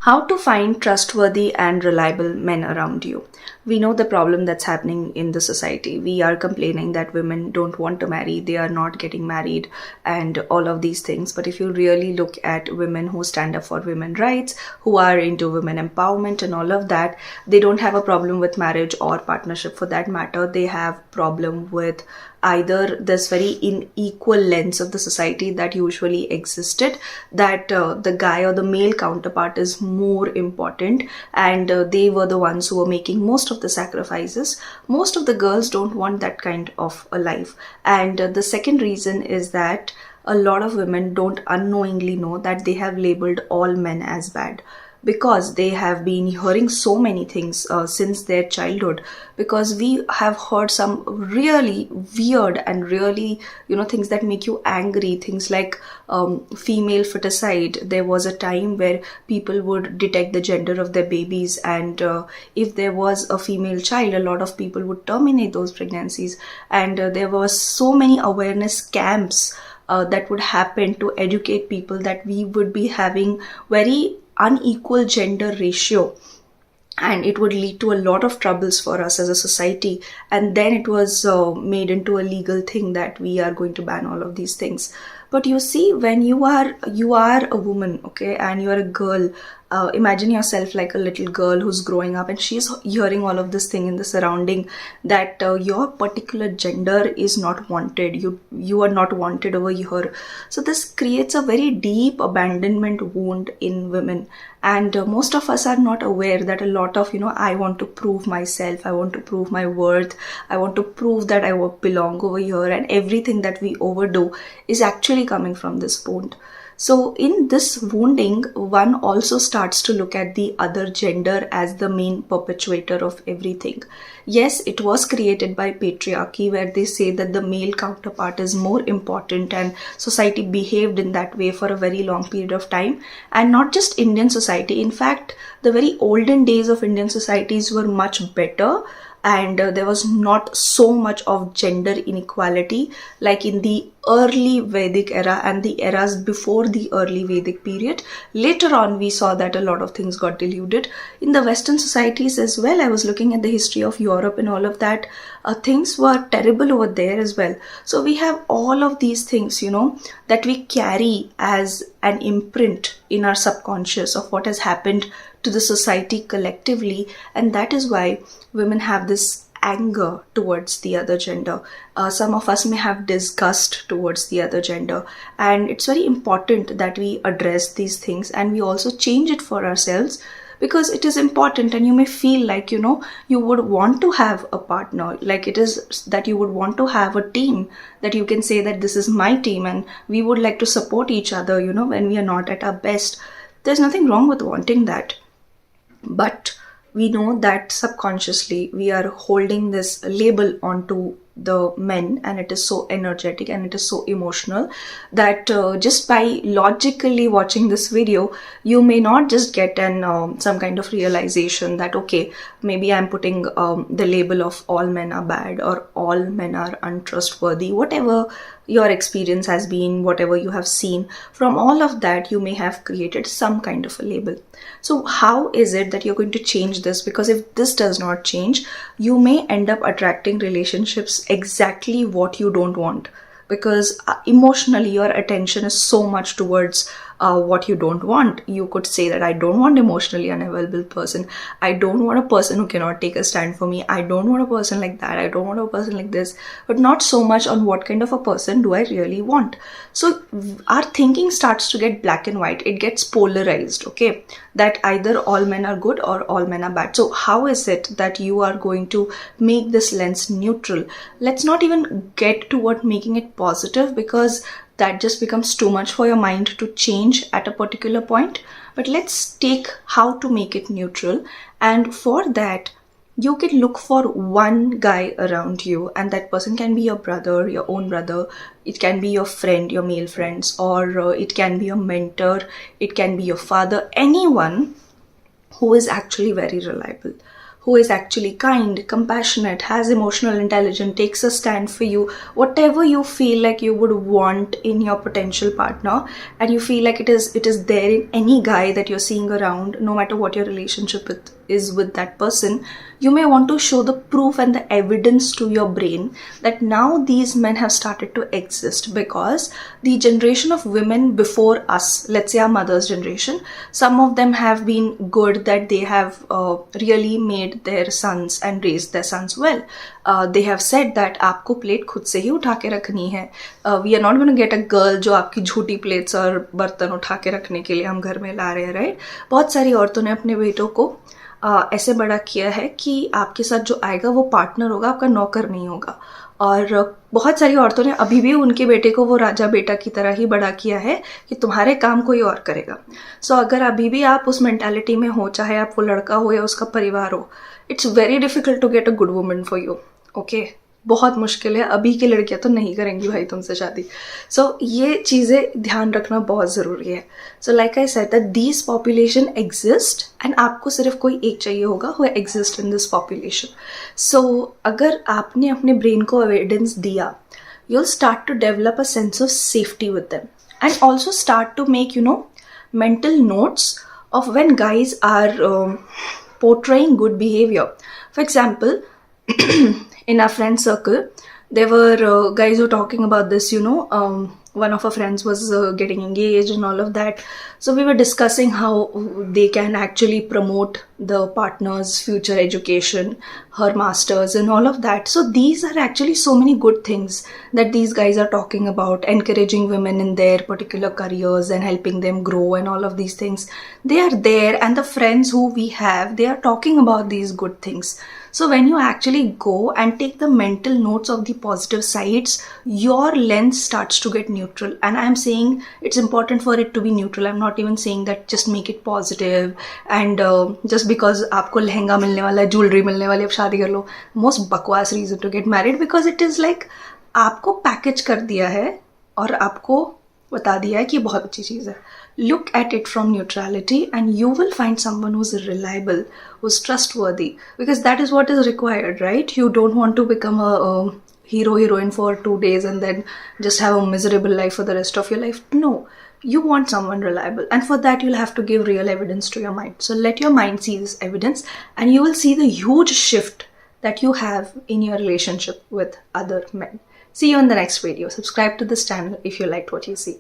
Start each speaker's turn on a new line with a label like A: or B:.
A: How to find trustworthy and reliable men around you. We know the problem that's happening in the society. We are complaining that women don't want to marry, they are not getting married, and all of these things. But if you really look at women who stand up for women's rights, who are into women empowerment and all of that, they don't have a problem with marriage or partnership for that matter. They have problem with either this very unequal lens of the society that usually existed, that the guy or the male counterpart is more important, and they were the ones who were making most of the sacrifices. Most of the girls don't want that kind of a life. And the second reason is that a lot of women don't unknowingly know that they have labeled all men as bad, because they have been hearing so many things since their childhood, because we have heard some really weird and really things that make you angry, things like female feticide. There was a time where people would detect the gender of their babies, and if there was a female child, a lot of people would terminate those pregnancies. And there was so many awareness camps that would happen to educate people that we would be having very unequal gender ratio, and it would lead to a lot of troubles for us as a society. And then it was made into a legal thing that we are going to ban all of these things. But you see, when you are a woman, okay, and you are a girl, imagine yourself like a little girl who's growing up, and she's hearing all of this thing in the surrounding, that your particular gender is not wanted, you are not wanted over here. So this creates a very deep abandonment wound in women. And most of us are not aware that a lot of I want to prove myself, I want to prove my worth, I want to prove that I belong over here, and everything that we overdo is actually coming from this wound. So in this wounding, one also starts to look at the other gender as the main perpetuator of everything. Yes, it was created by patriarchy, where they say that the male counterpart is more important, and society behaved in that way for a very long period of time. And not just Indian society. In fact, the very olden days of Indian societies were much better, and there was not so much of gender inequality like in the early Vedic era and the eras before the early Vedic period. Later on, we saw that a lot of things got diluted in the Western societies as well. I was looking at the history of Europe and all of that. Things were terrible over there as well. So we have all of these things, that we carry as an imprint in our subconscious of what has happened to the society collectively. And that is why women have this anger towards the other gender. Some of us may have disgust towards the other gender. And it's very important that we address these things and we also change it for ourselves, because it is important. And you may feel like, you would want to have a partner, like it is that you would want to have a team, that you can say that this is my team and we would like to support each other, when we are not at our best. There's nothing wrong with wanting that. But we know that subconsciously we are holding this label onto the men, and it is so energetic and it is so emotional that just by logically watching this video, you may not just get some kind of realization that, okay, maybe I'm putting the label of all men are bad or all men are untrustworthy. Whatever your experience has been, whatever you have seen, from all of that, you may have created some kind of a label. So how is it that you're going to change this? Because if this does not change, you may end up attracting relationships exactly what you don't want, because emotionally your attention is so much towards what you don't want. You could say that I don't want emotionally unavailable person, I don't want a person who cannot take a stand for me, I don't want a person like that, I don't want a person like this, but not so much on what kind of a person do I really want. So our thinking starts to get black and white, it gets polarized, okay, that either all men are good or all men are bad. So how is it that you are going to make this lens neutral? Let's not even get toward making it positive, because that just becomes too much for your mind to change at a particular point. But let's take how to make it neutral. And for that, you can look for one guy around you, and that person can be your brother, your own brother. It can be your friend, your male friends, or it can be your mentor. It can be your father, anyone who is actually very reliable, who is actually kind, compassionate, has emotional intelligence, takes a stand for you, whatever you feel like you would want in your potential partner, and you feel like it is there in any guy that you're seeing around, no matter what your relationship is with that person, you may want to show the proof and the evidence to your brain that now these men have started to exist, because the generation of women before us, let's say our mother's generation, some of them have been good, that they have really made their sons and raised their sons well. They have said that आपको plate खुद से ही उठा के रखनी है. We are not going to get a girl जो आपकी झूठी प्लेट्स और बर्तन उठा के रखने के लिए हम घर में ला रहे हैं, राइट. बहुत सारी औरतों ने अपने बेटों को ऐसे बड़ा किया है कि आपके साथ जो आएगा वो पार्टनर होगा, आपका नौकर नहीं होगा. और बहुत सारी औरतों ने अभी भी उनके बेटे को वो राजा बेटा की तरह ही बड़ा किया है कि तुम्हारे काम कोई और करेगा. सो अगर अभी भी आप उस मेंटालिटी में हो, चाहे आप वो लड़का हो या उसका परिवार हो, it's very difficult to get a good woman for you. Okay, बहुत मुश्किल है. अभी की लड़कियां तो नहीं करेंगी भाई तुमसे शादी. सो ये चीज़ें ध्यान रखना बहुत ज़रूरी है. So like I said that these population exist, and आपको सिर्फ कोई एक चाहिए होगा who exist in this population. So अगर आपने अपने ब्रेन को एविडेंस दिया, you'll start to develop a sense of safety with them, and also start to make, mental notes of when guys are portraying good behavior. For example, in our friend circle, there were guys who were talking about this, one of our friends was getting engaged and all of that. So we were discussing how they can actually promote the partner's future education, her masters and all of that. So these are actually so many good things that these guys are talking about, encouraging women in their particular careers and helping them grow and all of these things. They are there, and the friends who we have, they are talking about these good things. So when you actually go and take the mental notes of the positive sides, your lens starts to get neutral. And I'm saying it's important for it to be neutral. I'm not even saying that just make it positive and just because आपको लहंगा मिलने वाला है, jewellery मिलने वाली है, अब शादी कर लो. Most बकवास reason to get married, because it is like आपको पैकेज कर दिया है और आपको बता दिया है कि ये बहुत अच्छी चीज़ है. Look at it from neutrality, and you will find someone who's reliable, who's trustworthy, because that is what is required, right? You don't want to become a heroine for 2 days and then just have a miserable life for the rest of your life. No, you want someone reliable, and for that you'll have to give real evidence to your mind. So let your mind see this evidence, and you will see the huge shift that you have in your relationship with other men. See you in the next video. Subscribe to this channel if you liked what you see.